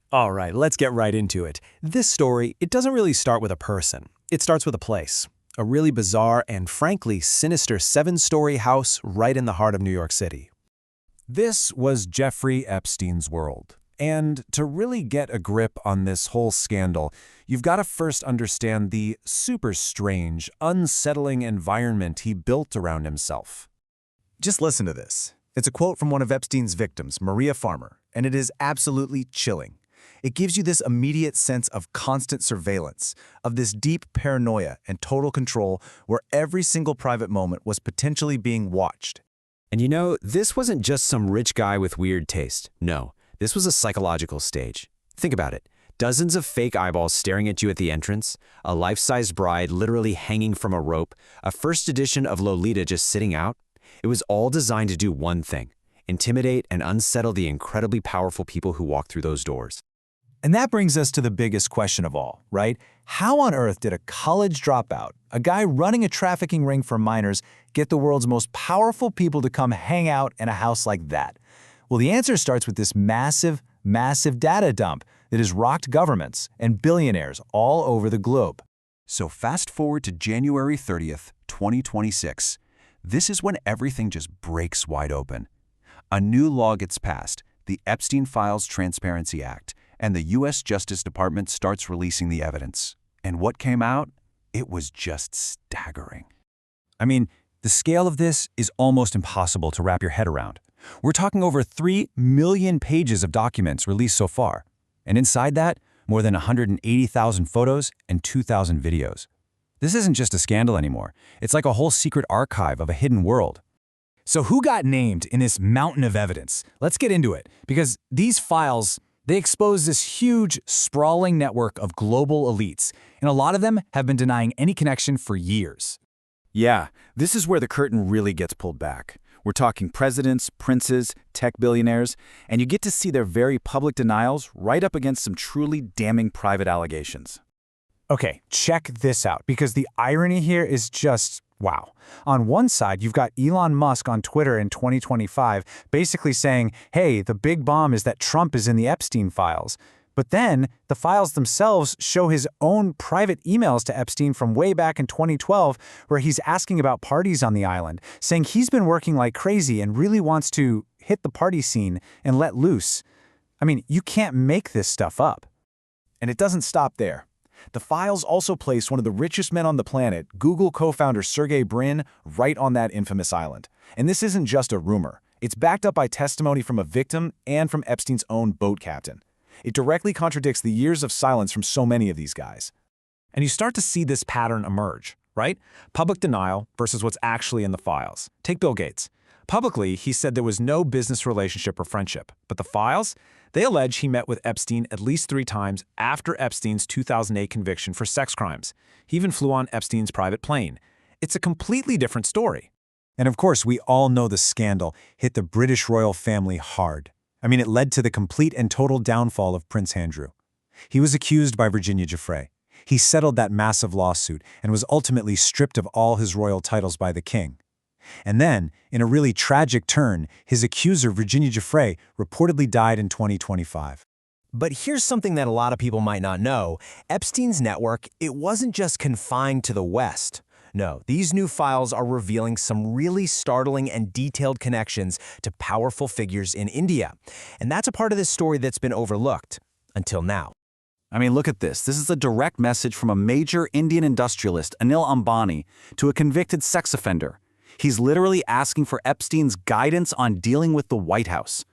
All right, let's get right into it. This story, it doesn't really start with a person. It starts with a place. A really bizarre and frankly sinister 7-story house right in the heart of New York City. This was Jeffrey Epstein's world. And to really get a grip on this whole scandal, you've got to first understand the super strange, unsettling environment he built around himself. Just listen to this. It's a quote from one of Epstein's victims, Maria Farmer, and it is absolutely chilling. It gives you this immediate sense of constant surveillance, of this deep paranoia and total control where every single private moment was potentially being watched. And you know, this wasn't just some rich guy with weird taste. No, this was a psychological stage. Think about it. Dozens of fake eyeballs staring at you at the entrance, a life-sized bride literally hanging from a rope, a first edition of Lolita just sitting out. It was all designed to do one thing: intimidate and unsettle the incredibly powerful people who walk through those doors. And that brings us to the biggest question of all, right? How on earth did a college dropout, a guy running a trafficking ring for minors, get the world's most powerful people to come hang out in a house like that? Well, the answer starts with this massive data dump that has rocked governments and billionaires all over the globe. So fast forward to January 30th, 2026. This is when everything just breaks wide open. A new law gets passed, the Epstein Files Transparency Act, and the U.S. Justice Department starts releasing the evidence. And what came out? It was just staggering. I mean, the scale of this is almost impossible to wrap your head around. We're talking over 3 million pages of documents released so far. And inside that, more than 180,000 photos and 2,000 videos. This isn't just a scandal anymore. It's like a whole secret archive of a hidden world. So who got named in this mountain of evidence? Let's get into it, because these files, they expose this huge, sprawling network of global elites, and a lot of them have been denying any connection for years. Yeah, this is where the curtain really gets pulled back. We're talking presidents, princes, tech billionaires, and you get to see their very public denials right up against some truly damning private allegations. Okay, check this out, because the irony here is just wow. On one side, you've got Elon Musk on Twitter in 2025 basically saying, hey, the big bomb is that Trump is in the Epstein files. But then the files themselves show his own private emails to Epstein from way back in 2012, where he's asking about parties on the island, saying he's been working like crazy and really wants to hit the party scene and let loose. I mean, you can't make this stuff up. And it doesn't stop there. The files also place one of the richest men on the planet, Google co-founder Sergey Brin, right on that infamous island. And this isn't just a rumor. It's backed up by testimony from a victim and from Epstein's own boat captain. It directly contradicts the years of silence from so many of these guys. And you start to see this pattern emerge, right? Public denial versus what's actually in the files. Take Bill Gates. Publicly, he said there was no business relationship or friendship. But the files? They allege he met with Epstein at least 3 times after Epstein's 2008 conviction for sex crimes. He even flew on Epstein's private plane. It's a completely different story. And of course, we all know the scandal hit the British royal family hard. I mean, it led to the complete and total downfall of Prince Andrew. He was accused by Virginia Giuffre. He settled that massive lawsuit and was ultimately stripped of all his royal titles by the king. And then, in a really tragic turn, his accuser, Virginia Giuffre, reportedly died in 2025. But here's something that a lot of people might not know. Epstein's network, it wasn't just confined to the West. No, these new files are revealing some really startling and detailed connections to powerful figures in India. And that's a part of this story that's been overlooked until now. I mean, look at this. This is a direct message from a major Indian industrialist, Anil Ambani, to a convicted sex offender. He's literally asking for Epstein's guidance on dealing with the White House.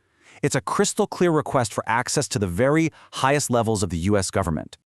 It's a crystal clear request for access to the very highest levels of the U.S. government.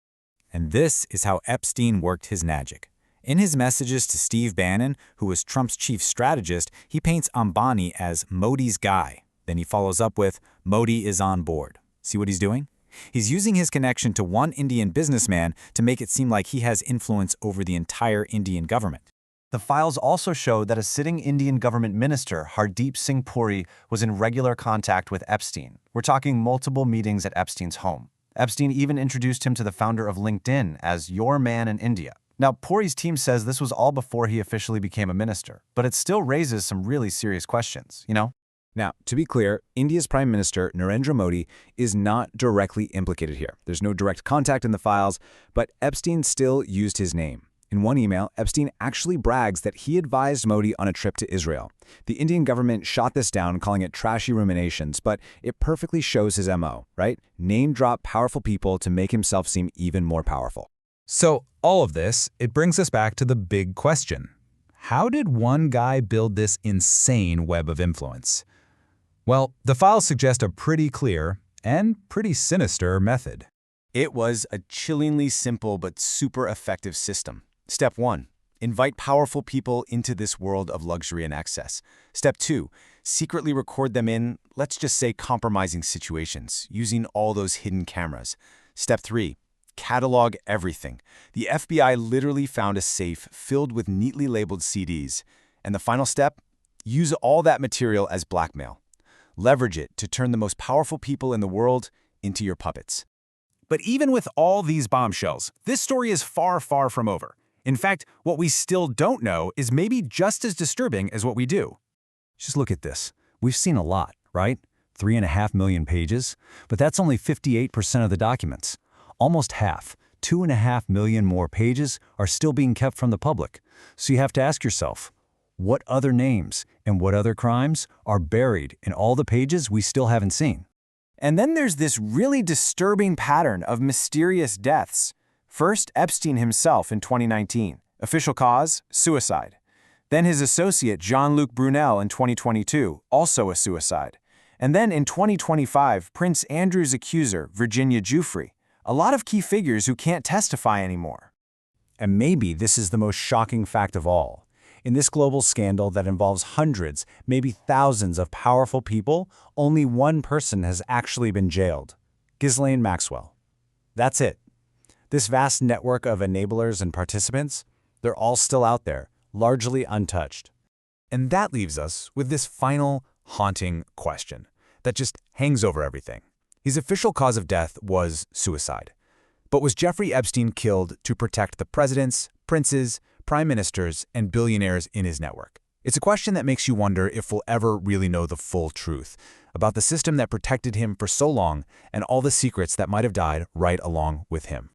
And this is how Epstein worked his magic. In his messages to Steve Bannon, who was Trump's chief strategist, he paints Ambani as Modi's guy. Then he follows up with, Modi is on board. See what he's doing? He's using his connection to one Indian businessman to make it seem like he has influence over the entire Indian government. The files also show that a sitting Indian government minister, Hardeep Singh Puri, was in regular contact with Epstein. We're talking multiple meetings at Epstein's home. Epstein even introduced him to the founder of LinkedIn as your man in India. Now, Puri's team says this was all before he officially became a minister, but it still raises some really serious questions, you know? Now, to be clear, India's Prime Minister, Narendra Modi, is not directly implicated here. There's no direct contact in the files, but Epstein still used his name. In one email, Epstein actually brags that he advised Modi on a trip to Israel. The Indian government shot this down, calling it trashy ruminations, but it perfectly shows his MO, right? Name-drop powerful people to make himself seem even more powerful. So, all of this, it brings us back to the big question. How did one guy build this insane web of influence? Well, the files suggest a pretty clear and pretty sinister method. It was a chillingly simple but super effective system. Step 1. Invite powerful people into this world of luxury and excess. Step 2. Secretly record them in, let's just say, compromising situations, using all those hidden cameras. Step 3. Catalog everything. The FBI literally found a safe filled with neatly labeled CDs. And the final step? Use all that material as blackmail. Leverage it to turn the most powerful people in the world into your puppets. But even with all these bombshells, this story is far, far from over. In fact, what we still don't know is maybe just as disturbing as what we do. Just look at this. We've seen a lot, right? 3.5 million pages, but that's only 58% of the documents. Almost half, 2.5 million more pages, are still being kept from the public. So you have to ask yourself, what other names and what other crimes are buried in all the pages we still haven't seen? And then there's this really disturbing pattern of mysterious deaths. First, Epstein himself in 2019. Official cause, suicide. Then his associate Jean-Luc Brunel in 2022, also a suicide. And then in 2025, Prince Andrew's accuser, Virginia Giuffre. A lot of key figures who can't testify anymore. And maybe this is the most shocking fact of all. In this global scandal that involves hundreds, maybe thousands of powerful people, only one person has actually been jailed. Ghislaine Maxwell. That's it. This vast network of enablers and participants, they're all still out there, largely untouched. And that leaves us with this final, haunting question that just hangs over everything. His official cause of death was suicide. But was Jeffrey Epstein killed to protect the presidents, princes, prime ministers, and billionaires in his network? It's a question that makes you wonder if we'll ever really know the full truth about the system that protected him for so long and all the secrets that might have died right along with him.